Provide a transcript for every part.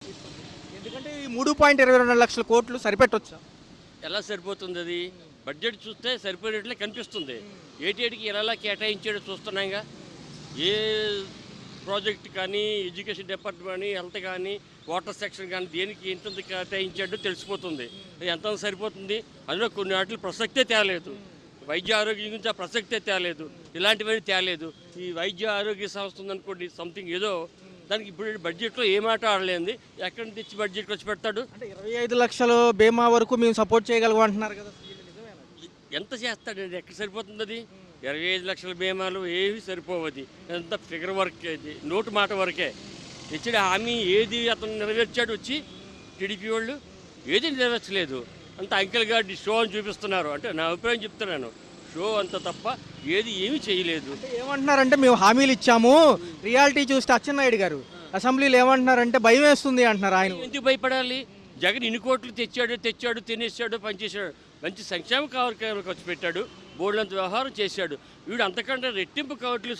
అనిపిస్తుంది. ఎందుకంటే ఈ 3.22 లక్షల కోట్లు సరిపెట్టొచ్చా? ఎలా సరిపోతుంది అది? బడ్జెట్ చూస్తే సరిపోయేట్లే కనిపిస్తుంది. ఏటికి ఎలా కేటాయించాడో చూస్తున్నాంగా. ఏ ప్రాజెక్ట్ కానీ, ఎడ్యుకేషన్ డిపార్ట్మెంట్ కానీ, హెల్త్ కానీ, వాటర్ సెక్షన్ కానీ దేనికి ఎంత కేటాయించాడో తెలిసిపోతుంది. ఎంత సరిపోతుంది? అందులో కొన్ని వాటికి ప్రసక్తే తేలేదు. వైద్య ఆరోగ్యం గురించి ఆ ప్రసక్తే తేలేదు. ఇలాంటివన్నీ తేలేదు. ఈ వైద్య ఆరోగ్య సంస్థ ఉందనుకోండి, సంథింగ్ ఏదో దానికి ఇప్పుడు బడ్జెట్లో ఏ మాట ఆడలేంది. ఎక్కడి నుంచి తెచ్చి బడ్జెట్ వచ్చి పెడతాడు? అంటే 25 లక్షల బీమా వరకు మేము సపోర్ట్ చేయగలం అంటున్నారు కదా. ఎంత చేస్తాడండి? ఎక్కడ సరిపోతుంది అది? 25 లక్షల బీమాలు ఏవి సరిపోవది. ఎంత ఫిగర్ వర్క్, అది నోటు మాట వరకే. ఇచ్చిన హామీ ఏది అతను నెరవేర్చాడు వచ్చి టీడీపీ వాళ్ళు? ఏది నెరవేర్చలేదు. అంత అంకెల్ గారి షో అని చూపిస్తున్నారు. అంటే నా అభిప్రాయం చెప్తున్నాను, షో అంత తప్ప ఏది ఏమీ చేయలేదు. ఏమంటున్నారంటే మేము హామీలు ఇచ్చాము, రియాలిటీ చూస్తే అచ్చెన్నాయుడు గారు అసెంబ్లీలో ఏమంటున్నారంటే భయం వేస్తుంది అంటున్నారు. ఆయన ఎందుకు భయపడాలి? జగన్ ఇన్ని కోట్లు తెచ్చాడు, తినేసాడు, పనిచేశాడు, మంచి సంక్షేమ కార్యక్రమాలు ఖర్చు పెట్టాడు, బోర్డులంత వ్యవహారం చేశాడు. వీడు అంతకంటే రెట్టింపు కోట్లు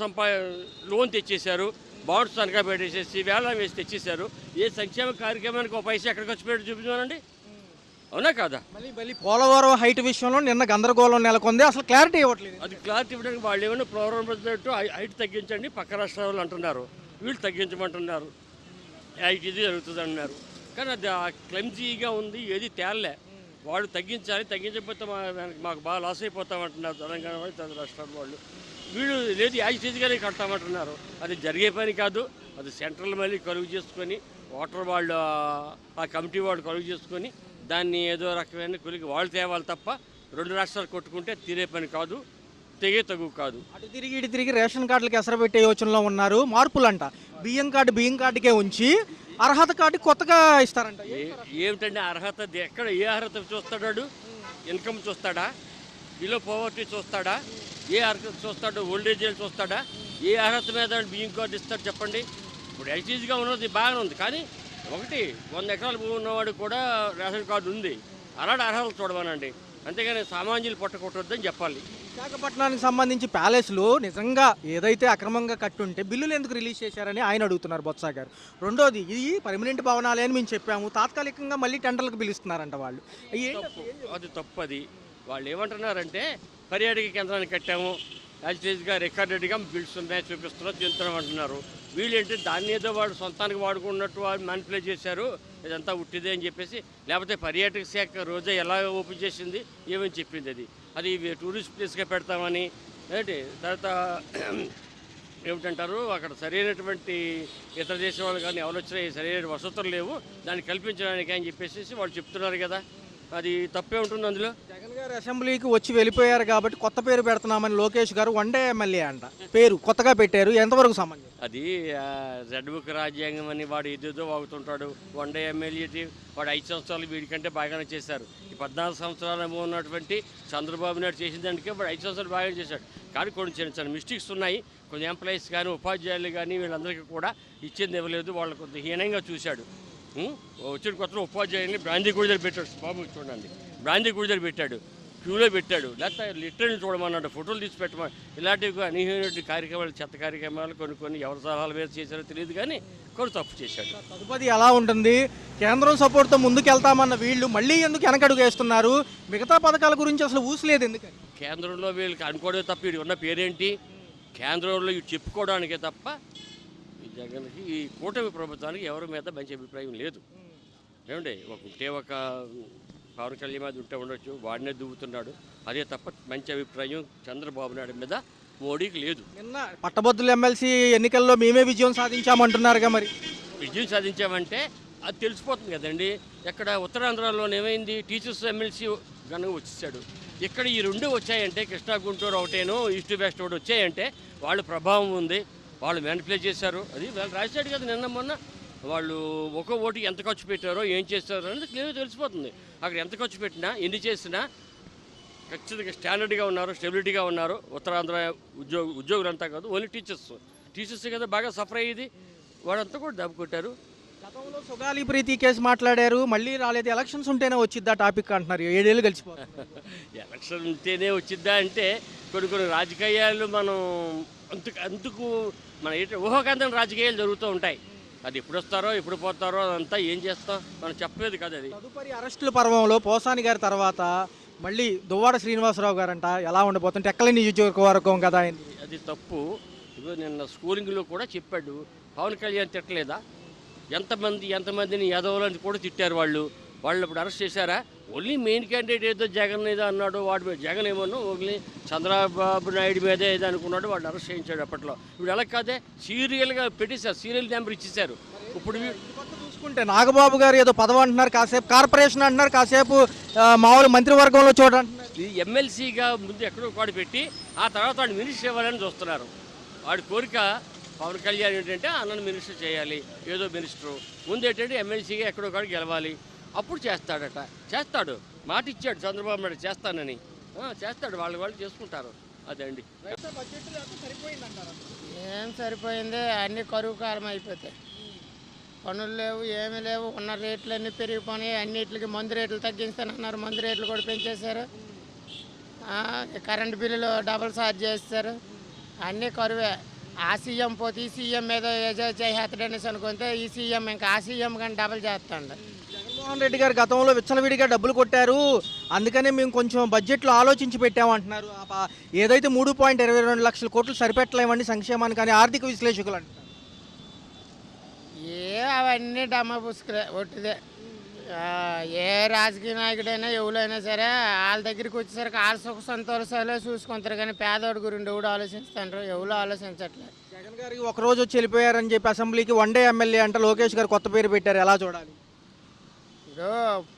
లోన్ తెచ్చేశారు, బాండ్స్ తనఖా పెట్టేసేసి వేలం వేసి తెచ్చేశారు. ఏ సంక్షేమ కార్యక్రమానికి ఒక పైసా ఎక్కడ ఖర్చు పెట్టి చూపించానండి? అవునా కాదా? మళ్ళీ పోలవరం హైట్ విషయంలో నిన్న గందరగోళం నెలకొంది, అసలు క్లారిటీ ఇవ్వట్లేదు. అది క్లారిటీ ఇవ్వడానికి వాళ్ళు ఏమైనా ప్రారంభించినట్టు హైట్ తగ్గించండి పక్క రాష్ట్రాలు అంటున్నారు, వీళ్ళు తగ్గించమంటున్నారు, హైట్ ఇది జరుగుతుంది అంటున్నారు. కానీ అది క్లమ్జీగా ఉంది, ఏది తేలలే. వాళ్ళు తగ్గించాలి, తగ్గించకపోతే మాకు బాగా లాస్ అయిపోతామంటున్నారు తెలంగాణ వాళ్ళు, తన రాష్ట్రాల వాళ్ళు. వీళ్ళు లేదు యాజిటీజ్గానే కడతామంటున్నారు. అది జరిగే పని కాదు. అది సెంట్రల్ మళ్ళీ కలుగు చేసుకొని, వాటర్ వాళ్ళు ఆ కమిటీ వాళ్ళు కలుగు చేసుకొని దాన్ని ఏదో రకమైన కొలికి వాళ్ళు తేవాలి తప్ప 2 రాష్ట్రాలు కొట్టుకుంటే తీరే పని కాదు, తగు కాదు. అటు తిరిగి ఇటు తిరిగి రేషన్ కార్డులకి ఎసరు పెట్టే యోచనలో ఉన్నారు. మార్పులంట, బియ్యం కార్డుకే ఉంచి అర్హత కార్డు కొత్తగా ఇస్తారంట. ఏమిటండి అర్హత? ఎక్కడ ఏ అర్హత చూస్తాడు? ఇన్కమ్ చూస్తాడా? బిలో పవర్టీ చూస్తాడా? ఏ అర్హత చూస్తాడు? ఓల్డేజ్ చూస్తాడా? ఏ అర్హత మీద బియ్యం కార్డు ఇస్తాడు చెప్పండి? ఇప్పుడు ఎల్టీజీగా ఉన్నది బాగానే ఉంది, కానీ 100 ఎకరాల భూమి ఉన్నవాడు కూడా రేషన్ కార్డు ఉంది. అలాంటి అర్హతలు చూడమనండి, అంతేగాని సామాన్యులు పట్టకొట్టొద్దని చెప్పాలి. విశాఖపట్నానికి సంబంధించి ప్యాలెస్లు నిజంగా ఏదైతే అక్రమంగా కట్టుంటే బిల్లులు ఎందుకు రిలీజ్ చేశారని ఆయన అడుగుతున్నారు బొత్స గారు. రెండోది, ఇది పర్మనెంట్ భవనాలే అని మేము చెప్పాము, తాత్కాలికంగా మళ్ళీ టెండర్లకు పిలుస్తున్నారంట వాళ్ళు. అది తప్పది. వాళ్ళు ఏమంటున్నారంటే పర్యాటక కేంద్రాన్ని కట్టాము, యాజిటేజ్గా రికార్డెడ్గా బిల్స్ ఉన్నాయి చూపిస్తున్నాం, తింటున్నాం అంటున్నారు. వీళ్ళేంటి దాన్ని ఏదో వాడు సొంతానికి వాడుకున్నట్టు వాళ్ళు మ్యానిపులేట్ చేశారు, ఇదంతా ఉట్టిదే అని చెప్పేసి. లేకపోతే పర్యాటక శాఖ రోజే ఎలా ఓపెన్ చేసింది, ఏమని చెప్పింది. అది టూరిస్ట్ ప్లేస్గా పెడతామని ఏంటి, తర్వాత ఏమిటంటారు అక్కడ సరైనటువంటి ఇతర దేశం వాళ్ళు కానీ ఎవరు వచ్చినా సరైన వసతులు లేవు, దాన్ని కల్పించడానికి అని చెప్పేసి వాళ్ళు చెప్తున్నారు కదా. అది తప్పే ఉంటుంది అందులో. జగన్ గారు అసెంబ్లీకి వచ్చి వెళ్ళిపోయారు కాబట్టి కొత్త పేరు పెడుతున్నామని లోకేష్ గారు వన్డే ఎమ్మెల్యే అంట పేరు కొత్తగా పెట్టారు, ఎంతవరకు సంబంధం? అది రెడ్ బుక్ రాజ్యాంగం అని వాడు ఏదేదో వాగుతుంటాడు. వన్డే ఎమ్మెల్యే వాడు 5 సంవత్సరాలు వీడికంటే బాగానే చేశారు. ఈ 14 సంవత్సరాలు ఉన్నటువంటి చంద్రబాబు నాయుడు చేసిన దానికే వాడు 5 సంవత్సరాలు బాగానే చేశాడు. కానీ కొన్ని చిన్న మిస్టేక్స్ ఉన్నాయి. కొన్ని ఎంప్లాయీస్ కానీ ఉపాధ్యాయులు కానీ వీళ్ళందరికీ కూడా ఇచ్చింది ఇవ్వలేదు, వాళ్ళు కొంత హీనంగా చూశాడు. వచ్చిన కొత్తలో ఉపాధ్యాయుల్ని బ్రాందీ గుడిదలు పెట్టాడు. బాబు చూడండి, బ్రాందీ గుడిదలు పెట్టాడు, క్యూలో పెట్టాడు, లేకపోతే లిటరల్ని చూడమన్నాడు, ఫోటోలు తీసి పెట్టమని. ఇలాంటివి అనూహ్యమైన కార్యక్రమాలు, చెత్త కార్యక్రమాలు కొన్ని ఎవరి సలహాలు వేరు చేశారో తెలియదు, కానీ కొన్ని తప్పు చేశాడు. తదుపరి ఎలా ఉంటుంది? కేంద్రం సపోర్ట్తో ముందుకు వెళ్తామన్న వీళ్ళు మళ్ళీ ఎందుకు వెనకడుగు వేస్తున్నారు? మిగతా పథకాల గురించి అసలు ఊసలేదు ఎందుకని? కేంద్రంలో వీళ్ళకి అనుకోవడమే తప్ప వీడు ఉన్న పేరేంటి? కేంద్రంలో ఇవి చెప్పుకోవడానికే తప్ప ఈ జగన్కి, ఈ కూటమి ప్రభుత్వానికి ఎవరి మీద మంచి అభిప్రాయం లేదు. ఏమండి, ఒక పవన్ కళ్యాణ్ మీద ఉంటే ఉండొచ్చు, వాడినే దువ్వుతున్నాడు, అదే తప్ప మంచి అభిప్రాయం చంద్రబాబు నాయుడు మీద మోడీకి లేదు. నిన్న పట్టభద్రుల ఎమ్మెల్సీ ఎన్నికల్లో మేమే విజయం సాధించామంటున్నారుగా, మరి విజయం సాధించామంటే అది తెలిసిపోతుంది కదండి. ఎక్కడ ఉత్తరాంధ్రలో ఏమైంది? టీచర్స్ ఎమ్మెల్సీ ఘనంగా వచ్చేసాడు. ఇక్కడ ఈ 2 వచ్చాయంటే, కృష్ణా గుంటూరు ఒకటేనో ఈస్ట్ వెస్ట్ ఒకటి వచ్చాయంటే వాళ్ళ ప్రభావం ఉంది, వాళ్ళు మ్యానిపులేట్ చేశారు. అది వాళ్ళు రాశాడు కదా నిన్న మొన్న. వాళ్ళు ఒక ఓటుకి ఎంత ఖర్చు పెట్టారో, ఏం చేస్తారో అనేది క్లియర్గా తెలిసిపోతుంది. అక్కడ ఎంత ఖర్చు పెట్టినా, ఎన్ని చేసినా ఖచ్చితంగా స్టాండర్డ్గా ఉన్నారు, స్టెబిలిటీగా ఉన్నారు. ఉత్తరాంధ్ర ఉద్యోగులంతా కాదు, ఓన్లీ టీచర్స్ కదా బాగా సఫర్ అయ్యేది. వాడంతా కూడా దెబ్బ కొట్టారు. గతంలో సుగాలి ప్రీతి కేసు మాట్లాడారు, మళ్ళీ రాలేదు. ఎలక్షన్స్ ఉంటేనే వచ్చిద్దా టాపిక్ అంటున్నారు. 7 ఏళ్ళు గడిచిపోతుంది. ఎలక్షన్ ఉంటేనే వచ్చిద్దా అంటే కొన్ని రాజకీయాలు మనం అందుకు మన ఊహాకాంతం రాజకీయాలు జరుగుతూ ఉంటాయి. అది ఎప్పుడు వస్తారో ఎప్పుడు పోతారో అదంతా ఏం చేస్తాం మనం చెప్పలేదు కదా. అది తదుపరి అరెస్టుల పర్వంలో పోసాని గారి తర్వాత మళ్ళీ దువ్వాడ శ్రీనివాసరావు గారంట ఎలా ఉండబోతుంటే టెక్కలి నియోజకవర్గం కదా ఆయన. అది తప్పు. ఇదిగో నిన్న స్కూలింగ్లో కూడా చెప్పాడు, పవన్ కళ్యాణ్ తిట్టలేదా? ఎంతమందిని యాదవులని కూడా తిట్టారు వాళ్ళు ఇప్పుడు అరెస్ట్ చేశారా? ఓన్లీ మెయిన్ క్యాండిడేట్ ఏదో జగన్ ఏదో అన్నాడు, వాడు జగన్ ఏమన్నా ఓన్లీ చంద్రబాబు నాయుడు మీదే ఏదో అనుకున్నాడు, వాడు అరెస్ట్ చేయించాడు అప్పట్లో. ఇప్పుడు ఎలా కాదే సీరియల్గా పెట్టేశారు, సీరియల్ నెంబర్ ఇచ్చేశారు. ఇప్పుడు చూసుకుంటే నాగబాబు గారు ఏదో పదవి అంటున్నారు, కాసేపు కార్పొరేషన్ అంటున్నారు, కాసేపు మామూలు మంత్రివర్గంలో చూడంటున్నారు. ఇది ఎమ్మెల్సీగా ముందు ఎక్కడో కాడు పెట్టి ఆ తర్వాత వాడు మినిస్టర్ ఇవ్వాలని చూస్తున్నారు. వాడి కోరిక పవన్ కళ్యాణ్ ఏంటంటే అన్నను మినిస్టర్ చేయాలి, ఏదో మినిస్టరు. ముందు ఏంటంటే ఎమ్మెల్సీగా ఎక్కడో కాడు గెలవాలి, అప్పుడు చేస్తాడు. మాట ఇచ్చాడు చంద్రబాబు నాయుడు చేస్తానని, చేస్తాడు. వాళ్ళు చేసుకుంటారు. అదే అండి. ఏం సరిపోయింది, అన్ని కరువు కాలం అయిపోతాయి. పనులు లేవు, ఏమీ లేవు, ఉన్న రేట్లు అన్నీ పెరిగిపోయినాయి. అన్నిటికి మందు రేట్లు తగ్గిస్తానన్నారు, మందు రేట్లు కూడా పెంచేశారు. కరెంటు బిల్లులు డబుల్ ఛార్జ్ చేస్తారు. అన్నీ కరువే. ఆ సీఎం పోతే ఈ సీఎం మీద చేసేస్తాడనేసి అనుకుంటే ఈ సీఎం ఇంకా ఆ సీఎం కానీ డబుల్ చేస్తాడు. జగన్మోహన్ రెడ్డి గారు గతంలో విచ్చలవిడిగా డబ్బులు కొట్టారు, అందుకనే మేము కొంచెం బడ్జెట్లో ఆలోచించి పెట్టామంటున్నారు. ఏదైతే 3.22 లక్షల కోట్లు సరిపెట్టలేమండి సంక్షేమానికి అని ఆర్థిక విశ్లేషకులు అంటారు. అవన్నీ డమ్మ పుసుకులే, ఒట్టిదే. ఏ రాజకీయ నాయకుడైనా ఎవరైనా సరే వాళ్ళ దగ్గరికి వచ్చేసరికి వాళ్ళ సుఖ సంతోషాలే చూసుకుంటారు, కానీ పేదోడి గురించి ఎవడు ఆలోచిస్తారు, ఎవరు ఆలోచించట్లేదు. జగన్ గారికి ఒక రోజు వచ్చి వెళ్ళిపోయారని చెప్పి అసెంబ్లీకి వన్డే ఎమ్మెల్యే అంటే లోకేష్ గారు కొత్త పేరు పెట్టారు, ఎలా చూడాలి? ఇప్పుడు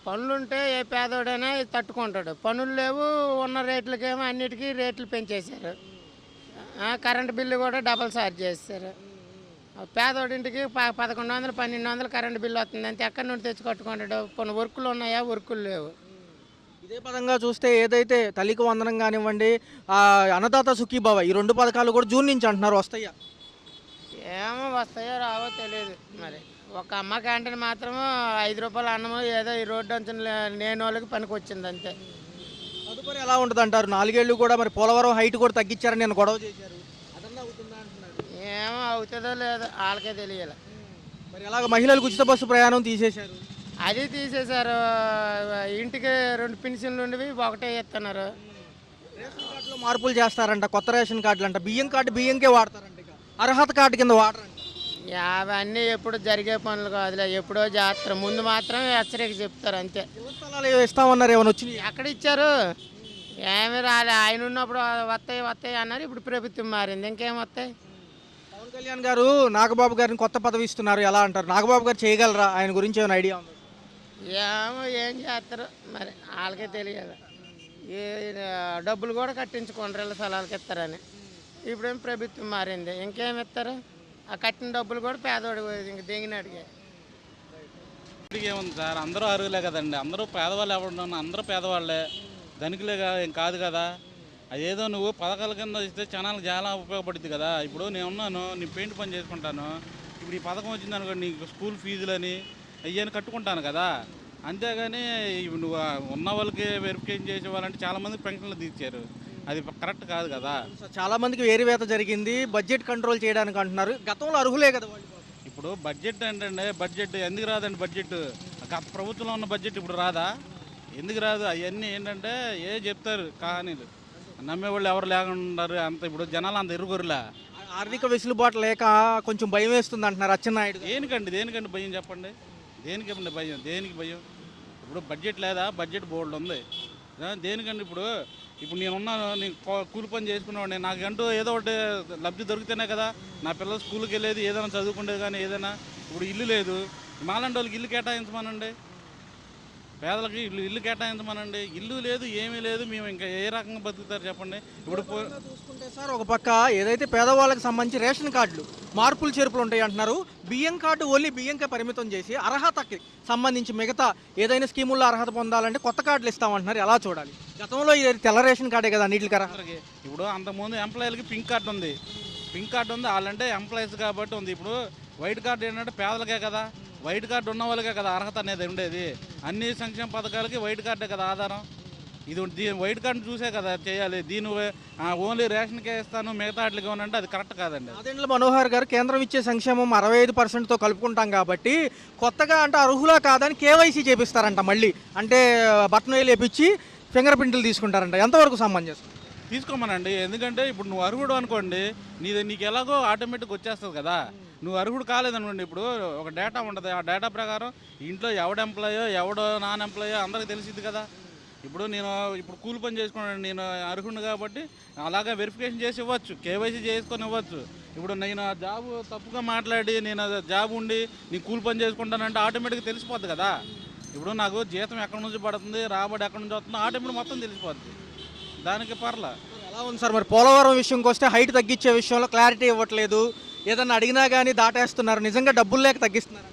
పనులుంటే ఏ పేదోడైనా తట్టుకుంటాడు, పనులు లేవు, ఉన్న రేట్లకేమో అన్నిటికీ రేట్లు పెంచేశారు. కరెంటు బిల్లు కూడా డబల్ ఛార్జ్ చేస్తారు. పేదోడింటికి 1100 1200 కరెంటు బిల్లు వస్తుంది, అంతే. ఎక్కడి నుండి తెచ్చి కట్టుకుంటాడు? కొన్ని వర్కులు ఉన్నాయా? వర్కులు లేవు. ఇదే పదంగా చూస్తే ఏదైతే తల్లికి వందనం కానివ్వండి, అన్నదాత సుఖీభావ, ఈ 2 పథకాలు కూడా జూన్ నుంచి అంటున్నారు, వస్తాయా? ఏమో వస్తాయో రావో తెలియదు. మరి ఒక అమ్మ క్యాంటీన్ మాత్రము 5 రూపాయల అన్నము ఏదో ఈ రోడ్డు అంచున లేని వాళ్ళకి పనికి వచ్చింది, అంతే. తదుపరి ఎలా ఉంటుంది అంటారు? 4 ఏళ్ళు కూడా మరి పోలవరం హైట్ కూడా తగ్గించారని నేను గొడవ చేశారు, అదన్నా అవుతుందా అంటున్నారు. ఏమో అవుతుందో లేదో వాళ్ళకే తెలియాలి. మరి అలాగ మహిళలకు ఉచిత బస్సు ప్రయాణం తీసేశారు, అది తీసేశారు. ఇంటికి 2 పెన్షన్లు ఉండేవి, ఒకటే ఇస్తున్నారు. రేషన్ కార్డులో మార్పులు చేస్తారంట, కొత్త రేషన్ కార్డులు అంట, బియ్యం కార్డు బియ్యంకే వాడతారంట, ఇక అర్హత కార్డు కింద వాడరంట. అవన్నీ ఎప్పుడు జరిగే పనులు కాదులే, ఎప్పుడో చేస్తారు. ముందు మాత్రం హెచ్చరిక చెప్తారు, అంతే. ఇళ్ల స్థలాలు ఇస్తామన్నారు, ఏమైనా వచ్చినాయి? ఎక్కడ ఇచ్చారు? ఏమి రాలే. ఆయన ఉన్నప్పుడు వస్తాయి అన్నారు, ఇప్పుడు ప్రభుత్వం మారింది, ఇంకేం వస్తాయి? పవన్ కళ్యాణ్ గారు నాగబాబు గారిని కొత్త పదవి ఇస్తున్నారు, ఎలా అంటారు? నాగబాబు గారు చేయగలరా? ఆయన గురించి ఏమైనా ఐడియా ఉంది? ఏమో ఏం చేస్తారు మరి, వాళ్ళకే తెలియాలి. ఏ డబ్బులు కూడా కట్టించుకోండి ఇళ్ళ స్థలాలకి ఇస్తారని. ఇప్పుడేం ప్రభుత్వం మారింది, ఇంకేం ఇస్తారు? ఆ కట్టిన డబ్బులు కూడా పేదవాడు ఇంక దిగినట్టుగా. ఏముంది సార్, అందరూ అర్హులే కదండి, అందరూ పేదవాళ్ళు ఎవరున్నా అందరూ పేదవాళ్ళే, ధనికులేగా ఏం కాదు కదా. అదేదో నువ్వు పథకాల కింద ఇస్తే జనాలకు చాలా ఉపయోగపడుతుంది కదా. ఇప్పుడు నేను ఉన్నాను, నేను పెయింట్ పని చేసుకుంటాను, ఇప్పుడు ఈ పథకం వచ్చింది అనుకో, నీకు స్కూల్ ఫీజులని అయ్యని కట్టుకుంటాను కదా. అంతేగాని నువ్వు ఉన్న వాళ్ళకి వెరిఫికేషన్ చేసే వాళ్ళంటే చాలామంది పెన్షన్లు తీర్చారు, అది కరెక్ట్ కాదు కదా. చాలా మందికి వేరువేత జరిగింది, బడ్జెట్ కంట్రోల్ చేయడానికి అంటున్నారు. గతంలో అర్హులే కదా వాళ్ళు. ఇప్పుడు బడ్జెట్ ఏంటంటే, బడ్జెట్ ఎందుకు రాదండి? బడ్జెట్ గత ప్రభుత్వంలో ఉన్న బడ్జెట్ ఇప్పుడు రాదా? ఎందుకు రాదు? అవన్నీ ఏంటంటే చెప్తారు కహానీలు, నమ్మేవాళ్ళు ఎవరు లేకుండా ఉన్నారు. అంత ఇప్పుడు జనాలు అంత ఎరుగురులా. ఆర్థిక వెసులుబాటు లేక కొంచెం భయం వేస్తుంది అంటున్నారు అచ్చెన్నాయుడు. దేనికండి భయం చెప్పండి? దేనికండి భయం? దేనికి భయం? ఇప్పుడు బడ్జెట్ లేదా? బడ్జెట్ బోర్డు ఉంది. దేనికండి? ఇప్పుడు నేనున్నాను, నేను కూలి పని చేసుకునేవాడిని, నాకంటూ ఏదో ఒకటి లబ్ధి దొరికితేనే కదా నా పిల్లలు స్కూల్కి వెళ్ళేది, ఏదైనా చదువుకుండేది. కానీ ఏదైనా ఇప్పుడు ఇల్లు లేదు, మాలాంటి వాళ్ళకి ఇల్లు కేటాయించమనండి, పేదలకి ఇల్లు కేటాయించమనండి. ఇల్లు లేదు, ఏమీ లేదు, మేము ఇంకా ఏ రకంగా బతుకుతారు చెప్పండి? ఇప్పుడు చూసుకుంటే సార్, ఒక పక్క ఏదైతే పేదవాళ్ళకి సంబంధించి రేషన్ కార్డులు మార్పులు చేర్పులు ఉంటాయి అంటున్నారు, బియ్యం కార్డు ఓన్లీ బియ్యంకే పరిమితం చేసి అర్హతకి సంబంధించి మిగతా ఏదైనా స్కీముల్లో అర్హత పొందాలంటే కొత్త కార్డులు ఇస్తామంటున్నారు, ఎలా చూడాలి? గతంలో ఇది తెల్ల రేషన్ కార్డే కదా అన్నిటికీ అర్హత. ఇప్పుడు అంతకుముందు ఎంప్లాయీలకి పింక్ కార్డు ఉంది, వాళ్ళంటే ఎంప్లాయీస్ కాబట్టి ఉంది. ఇప్పుడు వైట్ కార్డు ఏంటంటే పేదలకే కదా, వైట్ కార్డు ఉన్న వాళ్ళకే కదా అర్హత అనేది ఉండేది. అన్ని సంక్షేమ పథకాలకి వైట్ కార్డే కదా ఆధారం. దీని వైట్ కార్డు చూసే కదా చేయాలి. దీని ఓన్లీ రేషన్కే ఇస్తాను మిగతా వాటికి ఇవ్వనంటే అది కరెక్ట్ కాదండి. అదేంట్లో మనోహర్ గారు కేంద్రం ఇచ్చే సంక్షేమం 65%తో కలుపుకుంటాం కాబట్టి కొత్తగా అంటే అర్హులా కాదని కేవైసీ చేపిస్తారంట మళ్ళీ. అంటే బటన్ వేలు వేపించి ఫింగర్ ప్రింట్లు తీసుకుంటారంట. ఎంతవరకు సమంజసం? తీసుకోమనండి. ఎందుకంటే ఇప్పుడు నువ్వు అర్హుడు అనుకోండి, నీకు ఎలాగో ఆటోమేటిక్ వచ్చేస్తుంది కదా. నువ్వు అర్హుడు కాలేదనుకోండి, ఇప్పుడు ఒక డేటా ఉంటుంది. ఆ డేటా ప్రకారం ఇంట్లో ఎవడు ఎంప్లాయో ఎవడో నాన్ ఎంప్లాయో అందరికి తెలిసిద్ది కదా. ఇప్పుడు ఇప్పుడు కూలి పని చేసుకున్నాను, నేను అర్హుడు కాబట్టి అలాగే వెరిఫికేషన్ చేసి ఇవ్వచ్చు, కేవైసీ చేసుకొని ఇవ్వచ్చు. ఇప్పుడు నేను జాబ్ తప్పుగా మాట్లాడి నేను జాబ్ ఉండి నేను కూలి పని చేసుకుంటానంటే ఆటోమేటిక్గా తెలిసిపోద్ది కదా. ఇప్పుడు నాకు జీతం ఎక్కడి నుంచి పడుతుంది, రాబడి ఎక్కడి నుంచి వస్తుంది, ఆటోమేటిక్ మొత్తం తెలిసిపోద్ది. దానికి పర్లా. ఎలా ఉంది సార్ మరి పోలవరం విషయంకి వస్తే హైట్ తగ్గించే విషయంలో క్లారిటీ ఇవ్వట్లేదు, ఏదన్నా అడిగినా కానీ దాటేస్తున్నారు. నిజంగా డబ్బులు లేక తగ్గిస్తున్నారు.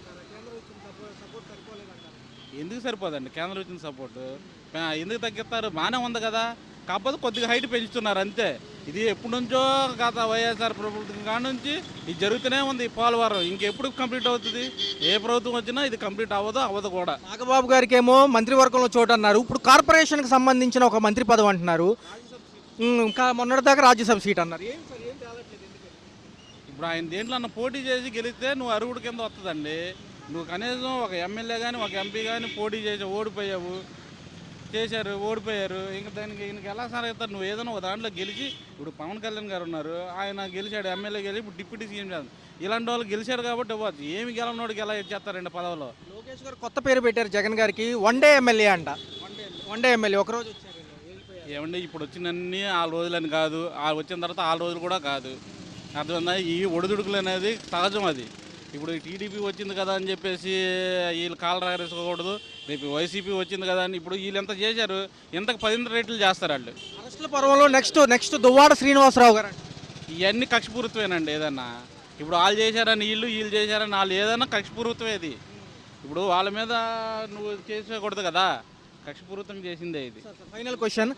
ఎందుకు సరిపోదండి కేంద్రం ఇచ్చిన సపోర్టు? ఎందుకు తగ్గిస్తారు? బాగానే ఉంది కదా, కాకపోతే కొద్దిగా హైట్ పెంచుతున్నారు అంతే. ఇది ఎప్పటి నుంచో గత వైఎస్ఆర్ ప్రభుత్వం కాడ నుంచి ఇది జరుగుతూనే ఉంది. పోలవరం ఇంకెప్పుడు కంప్లీట్ అవుతుంది? ఏ ప్రభుత్వం వచ్చినా ఇది కంప్లీట్ అవ్వదు కూడా. నాగబాబు గారికి ఏమో మంత్రివర్గంలో చోటు అన్నారు, ఇప్పుడు కార్పొరేషన్కి సంబంధించిన ఒక మంత్రి పదవి అంటున్నారు. ఇంకా మొన్నటిదాకా రాజ్యసభ సీట్ అన్నారు. ఇప్పుడు ఆయన దేంట్లో పోటీ చేసి గెలిస్తే నువ్వు అర్హుడి కింద వస్తుందండి. నువ్వు కనీసం ఒక ఎమ్మెల్యే కానీ ఒక ఎంపీ కానీ పోటీ చేసి ఓడిపోయారు. ఇంకా దానికి ఈయనకి ఎలా సాధిస్తారు? నువ్వు ఏదైనా ఒక దాంట్లో గెలిచి, ఇప్పుడు పవన్ కళ్యాణ్ గారు ఉన్నారు, ఆయన గెలిచాడు, ఎమ్మెల్యే గెలిచి ఇప్పుడు డిప్యూటీ సీఎం చేస్తారు. ఇలాంటి వాళ్ళు గెలిచారు కాబట్టి ఇవ్వచ్చు. ఏమి గెలవనోడికి ఎలా చేస్తారండి పదవిలో? లోకేష్ గారు కొత్త పేరు పెట్టారు జగన్ గారికి, వన్ డే ఎమ్మెల్యే అంట. వన్ డే ఎమ్మెల్యే ఒకరోజు వచ్చారు. ఏమండి ఇప్పుడు వచ్చినన్ని 6 రోజులని కాదు, వచ్చిన తర్వాత 6 రోజులు కూడా కాదు. అర్థమైందా? ఈ ఒడిదుడుకులు అనేది సహజం. అది ఇప్పుడు టీడీపీ వచ్చింది కదా అని చెప్పేసి వీళ్ళు కాలు రాగరేసుకోకూడదు. రేపు వైసీపీ వచ్చింది కదా అని ఇప్పుడు వీళ్ళు ఎంత చేశారు, ఇంతకు 10 రెట్లు చేస్తారు వాళ్ళు. అరెస్టుల పర్వంలో నెక్స్ట్ దువ్వాడ శ్రీనివాసరావు గారు. ఇవన్నీ కక్షపూరితమేనండి. ఏదన్నా ఇప్పుడు వాళ్ళు చేశారని వీళ్ళు చేశారని వాళ్ళు, ఏదన్నా కక్షపూరితమే ఇది. ఇప్పుడు వాళ్ళ మీద నువ్వు చేసుకోకూడదు కదా, కక్షపూరితం చేసిందే ఇది. ఫైనల్ క్వశ్చన్,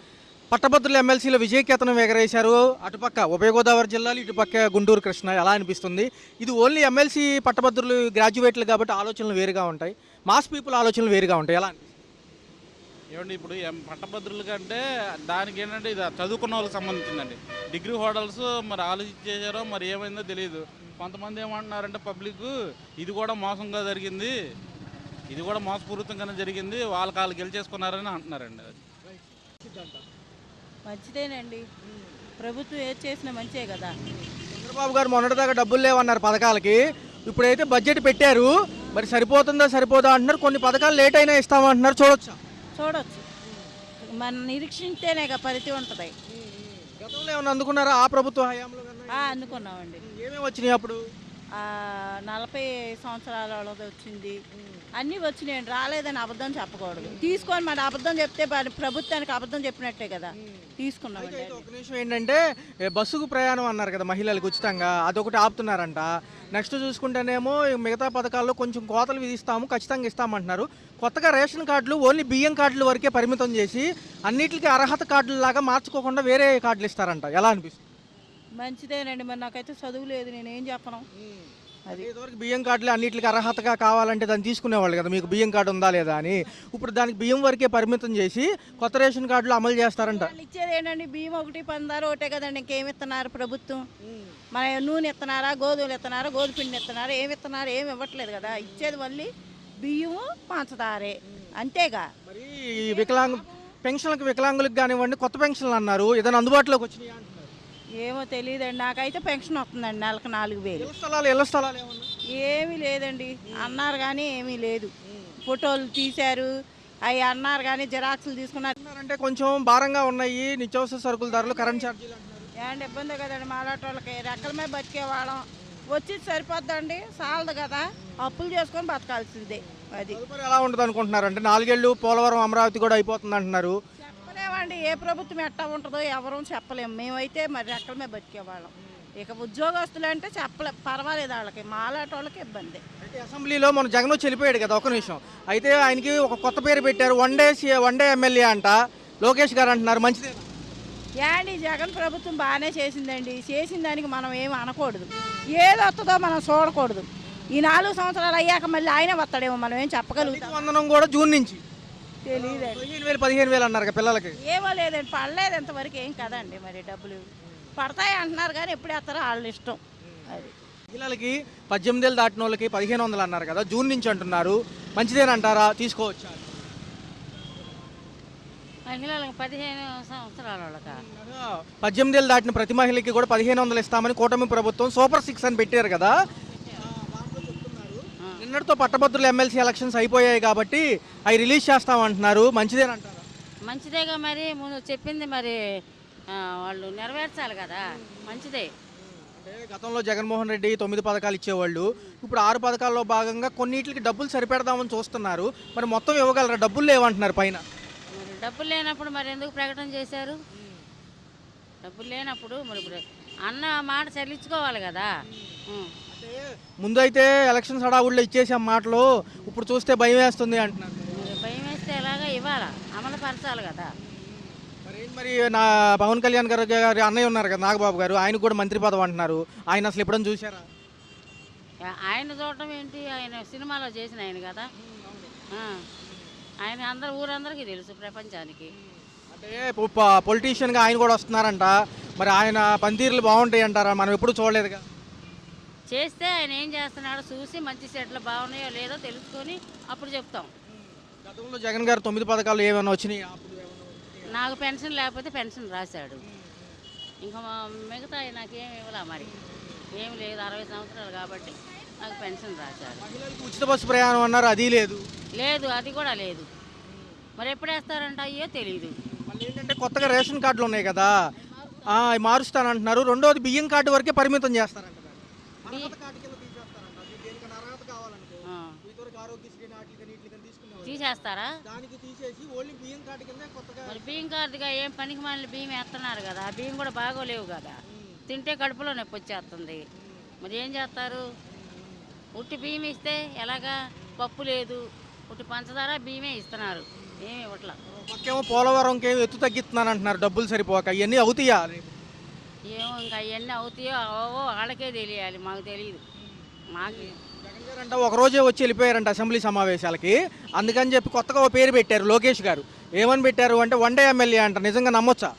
పట్టభద్రుల ఎమ్మెల్సీలో విజయకేతనం ఎగరేశారు. అటుపక్క ఉభయ గోదావరి జిల్లాలు, ఇటుపక్క గుంటూరు కృష్ణ. ఎలా అనిపిస్తుంది? ఇది ఓన్లీ ఎమ్మెల్సీ పట్టభద్రులు గ్రాడ్యుయేట్లు కాబట్టి ఆలోచనలు వేరుగా ఉంటాయి, మాస్ పీపుల్ ఆలోచనలు వేరుగా ఉంటాయి. ఎలా అనిపిస్తుంది? ఏమండి ఇప్పుడు పట్టభద్రుల కంటే దానికి ఏంటంటే ఇది చదువుకున్న వాళ్ళకి సంబంధించిందండి. డిగ్రీ హోల్డర్స్ మరి ఆలోచించేశారో మరి ఏమైందో తెలియదు. కొంతమంది ఏమంటున్నారంటే పబ్లిక్ ఇది కూడా మోసంగా జరిగింది, ఇది కూడా మోసపూరితంగానే జరిగింది, వాళ్ళు గెలిచేసుకున్నారని అంటున్నారండి. అది మంచిదేనండి, ప్రభుత్వం ఏది చేసినా మంచే కదా. చంద్రబాబు గారు మొన్నటిదాకా డబ్బులు లేవన్నారు పథకాలకి, ఇప్పుడైతే బడ్జెట్ పెట్టారు, మరి సరిపోతుందా సరిపోదా అంటున్నారు. కొన్ని పథకాలు లేట్ అయినా ఇస్తామంటున్నారు. చూడొచ్చు మనం నిరీక్షించేనే పరిధి ఉంటుంది. గతంలో ఏమన్నా అందుకున్నారా ఆ ప్రభుత్వ హయాంలో? అనుకున్నామండి. ఏమేమి వచ్చినాయి అప్పుడు? 40 సంవత్సరాల వాళ్ళది వచ్చింది, అన్నీ వచ్చినాయండి. రాలేదని అబద్ధం చెప్పకూడదు. తీసుకొని మరి అబద్ధం చెప్తే ప్రభుత్వానికి అబద్ధం చెప్పినట్టే కదా. తీసుకున్నామండి. ఒక నిమిషం ఏంటంటే బస్సుకు ప్రయాణం అన్నారు కదా మహిళలకు ఉచితంగా, అదొకటి ఆపుతున్నారంట. నెక్స్ట్ చూసుకుంటేనేమో మిగతా పథకాల్లో కొంచెం కోతలు విధిస్తాము, ఖచ్చితంగా ఇస్తామంటున్నారు. కొత్తగా రేషన్ కార్డులు ఓన్లీ బియ్యం కార్డుల వరకే పరిమితం చేసి అన్నిటికీ అర్హత కార్డుల లాగా మార్చుకోకుండా వేరే కార్డులు ఇస్తారంట. ఎలా అనిపిస్తుంది? మంచిదేనండి, మరి నాకైతే చదువు లేదు, నేనేం చెప్పను. అది ఇదివరకు బియ్యం కార్డులు అన్నిటికీ అర్హతగా కావాలంటే దాన్ని తీసుకునేవాళ్ళు కదా, మీకు బియ్యం కార్డు ఉందా లేదా అని. ఇప్పుడు దానికి బియ్యం వరకే పరిమితం చేసి కొత్త రేషన్ కార్డులు అమలు చేస్తారంట. ఇచ్చేది ఏంటండి, బియ్యం 1 పందారు ఒకటే కదండి, ఇంకేమి ఇస్తున్నారు ప్రభుత్వం? మన నూనె ఇస్తున్నారా, గోధుమలు ఇస్తున్నారా, గోధుమ పిండి ఇస్తున్నారా, ఏమి ఇస్తున్నారు? ఏమి ఇవ్వట్లేదు కదా. ఇచ్చేది మళ్ళీ బియ్యము పంచదారే, అంతేగా. మరి పెన్షన్లకు వికలాంగులకు కానివ్వండి, కొత్త పెన్షన్లు అన్నారు, ఏదైనా అందుబాటులోకి వచ్చినాయి అంటున్నారు. ఏమో తెలియదండి, నాకైతే పెన్షన్ వస్తుందండి నెలకు 4000. ఇళ్ల స్థలాలు ఏమన్నా? ఏమీ లేదండి, అన్నారు కానీ ఏమీ లేదు. ఫోటోలు తీశారు అవి అన్నారు కానీ జిరాక్సులు తీసుకున్నారు. అంటే కొంచెం భారంగా ఉన్నాయి నిత్యావసర సరుకుల ధరలు, కరెంట్ ఛార్జీలు అంటున్నారు. ఏమంటే ఇబ్బంది కదండి, మాలాంటి వాళ్ళకి రెక్కల మీద బతికేవాళ్ళం. వచ్చి సరిపోద్దండి, చాలదు కదా, అప్పులు చేసుకొని బతకాల్సిందే. అది ఎలా ఉంటుంది అనుకుంటున్నారు? అంటే 4 ఏళ్ళు పోలవరం అమరావతి కూడా అయిపోతుంది అంటున్నారు. చెప్పలేమండి, ఏ ప్రభుత్వం ఎట్టా ఉంటుందో ఎవరూ చెప్పలేము. మేమైతే మరి రెక్కల మీద బతికేవాళ్ళం. ఇక ఉద్యోగస్తులు అంటే పర్వాలేదు, వాళ్ళకి మాలాంటి వాళ్ళకి ఇబ్బంది. అయితే అసెంబ్లీలో మన జగన్ వచ్చి వెళ్ళిపోయాడు కదా, ఒక నిమిషం. అయితే ఆయనకి ఒక కొత్త పేరు పెట్టారు, వన్ డే ఎమ్మెల్యే అంట. లోకేష్ గారు అంటున్నారు, మంచిదే. ఏండి జగన్ ప్రభుత్వం బాగానే చేసిందండి, చేసిన దానికి మనం ఏమి అనకూడదు, ఏది వస్తుందో మనం చూడకూడదు. ఈ 4 సంవత్సరాలు అయ్యాక మళ్ళీ ఆయనే వస్తాడేమో, మనం ఏం చెప్పగలుగుతాం. వందనం కూడా జూన్ నుంచి తెలియదండి. 15,000 అన్నారు కదా పిల్లలకి. ఏమో లేదండి, పడలేదు ఇంతవరకు ఏం కదండి. మరి డబ్బులు పడతాయి అంటున్నారు కానీ ఎప్పుడు వేస్తారో వాళ్ళ ఇష్టం. అది పిల్లలకి 18 ఏళ్ళు దాటిన వాళ్ళకి 1,500 అన్నారు కదా, జూన్ నుంచి అంటున్నారు. మంచిదేనంటారా? తీసుకోవచ్చా? మహిళలకు 15 సంవత్సరాల వాళ్ళకా 18 ఏళ్ళు దాటిన ప్రతి మహిళకి కూడా 1,500 ఇస్తామని కూటమి ప్రభుత్వం సూపర్ 6 అని పెట్టారు కదా. నిన్నటితో పట్టభద్రుల ఎమ్మెల్సీ ఎలక్షన్స్ అయిపోయాయి కాబట్టి అవి రిలీజ్ చేస్తామంటున్నారు. మంచిదేనంటారా? మంచిదేగా, మరి ముందు చెప్పింది మరి వాళ్ళు నెరవేర్చాలి కదా, మంచిదే. అంటే గతంలో జగన్మోహన్ రెడ్డి 9 పథకాలు ఇచ్చేవాళ్ళు, ఇప్పుడు 6 పథకాల్లో భాగంగా కొన్నిటికి డబ్బులు సరిపెడదామని చూస్తున్నారు. మరి మొత్తం ఇవ్వగలరా? డబ్బులు లేవంటున్నారు పైన. మరి డబ్బులు లేనప్పుడు మరి ఎందుకు ప్రకటన చేశారు? డబ్బులు లేనప్పుడు మరి ఇప్పుడు అన్న మాట చెల్లించుకోవాలి కదా. అంటే ముందు అయితే ఎలక్షన్స్ హడావుడిలో ఇచ్చేసాం మాటలు, ఇప్పుడు చూస్తే భయం వేస్తుంది అంటున్నారు. మరి భయం వేస్తే ఎలాగా ఇవ్వాలా, అమలు పరచాలి కదా. మరి నా పవన్ కళ్యాణ్ గారి అన్నయ్య ఉన్నారు కదా నాగబాబు గారు, ఆయనకు కూడా మంత్రి పదవి అంటున్నారు. ఆయన అసలు ఎప్పుడైనా చూసారా? ఆయన చూడటం ఏంటి, ఆయన సినిమాలో చేసిన ఆయన కదా. ఆయన అందరు ఊరందరికీ తెలుసు, ప్రపంచానికి. అంటే పొలిటీషియన్గా ఆయన కూడా వస్తున్నారంట. మరి ఆయన పనితీరులు బాగుంటాయి అంటారా? మనం ఎప్పుడు చూడలేదుగా. చేస్తే ఆయన ఏం చేస్తున్నాడో చూసి మంచి సెట్లు బాగున్నాయో లేదో తెలుసుకొని అప్పుడు చెప్తాం. గతంలో జగన్ గారు 9 పథకాలు ఏమైనా వచ్చినాయి? నాకు పెన్షన్ లేకపోతే పెన్షన్ రాశాడు. ఇంకా మిగతా నాకేం ఇవ్వలే, మరి ఏం లేదు. 60 సంవత్సరాలు కాబట్టి నాకు పెన్షన్ రాశాడు. మహిళలకు ఉచిత బస్సు ప్రయాణం అన్నారు, అది లేదు. లేదు, అది కూడా లేదు. మరి ఎప్పుడు వేస్తారంట అయ్యో తెలియదు. మళ్ళీ ఏంటంటే కొత్తగా రేషన్ కార్డులు ఉన్నాయి కదా, అవి మారుస్తానంటున్నారు. రెండోది బియ్యం కార్డు వరకే పరిమితం చేస్తారంట. తీసేస్తారా? దానికి తీసేసి ఓన్లీ బియ్యం కార్డు కింద కొత్తగా. మరి బియ్యం కార్డుగా ఏం పనికి మళ్ళీ బియ్యం వేస్తున్నారు కదా, ఆ బియ్యం కూడా బాగోలేవు కదా, తింటే కడుపులో నొప్పి వచ్చేస్తుంది. మరి ఏం చేస్తారు? ఉట్టి బియ్యం ఇస్తే ఎలాగా? పప్పు లేదు, ఉట్టి పంచదార బియ్యమే ఇస్తున్నారు, ఏమి ఇవ్వట్లా. పక్కేమో పోలవరంకి ఎత్తు తగ్గిస్తున్నాను అంటున్నారు, డబ్బులు సరిపోక. ఇవన్నీ అవుతాయా? ఏమో ఇంకా అవన్నీ అవుతాయో అవో వాళ్ళకే తెలియాలి, మాకు తెలియదు. మాకు జగన్ గారు అంట ఒక రోజే వచ్చి వెళ్ళిపోయారంట అసెంబ్లీ సమావేశాలకి. అందుకని చెప్పి కొత్తగా ఓ పేరు పెట్టారు లోకేష్ గారు. ఏమని పెట్టారు అంటే వన్ డే ఎమ్మెల్యే అంట. నిజంగా నమ్మొచ్చా?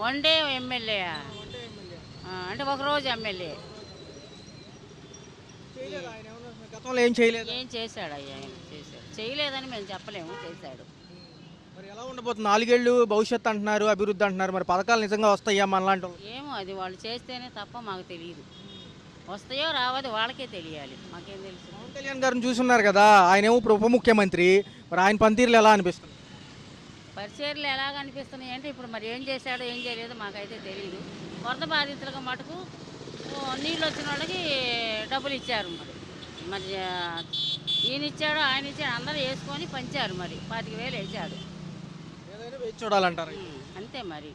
వన్ డే ఎమ్మెల్యే అంటే ఒకరోజు ఎమ్మెల్యే. గతంలో ఏం చేయలేదు. ఏం చేశాడు అయ్యా? ఆయన చేశాడు, చేయలేదని మేము చెప్పలేము, చేశాడు. మరి ఎలా ఉండబోతుంది? 4 ఏళ్ళు భవిష్యత్తు అంటున్నారు, అభివృద్ధి అంటున్నారు. మరి పథకాలు నిజంగా వస్తాయా మనలాంటి వాళ్ళు? ఏమో అది వాళ్ళు చేస్తేనే తప్ప మాకు తెలియదు. వస్తాయో రావదో వాళ్ళకే తెలియాలి, మాకేం తెలుసు. పవన్ కళ్యాణ్ గారిని చూస్తున్నారు కదా, ఆయన ఏమో ఇప్పుడు ఉప ముఖ్యమంత్రి. మరి ఆయన పనితీరులు ఎలా అనిపిస్తుంది? పరిచర్లు ఎలాగ అనిపిస్తున్నాయి అంటే ఇప్పుడు మరి ఏం చేశాడో ఏం చేయలేదో మాకైతే తెలియదు. వరద బాధితులకు మటుకు నీళ్ళు వచ్చిన వాళ్ళకి డబ్బులు ఇచ్చారు. మరి మరి ఈయన ఇచ్చాడు ఆయన ఇచ్చాడు అందరూ వేసుకొని పంచారు. మరి 25,000 వేసాడు. ఏదైనా వేచి చూడాలంటారు. అంతే మరి.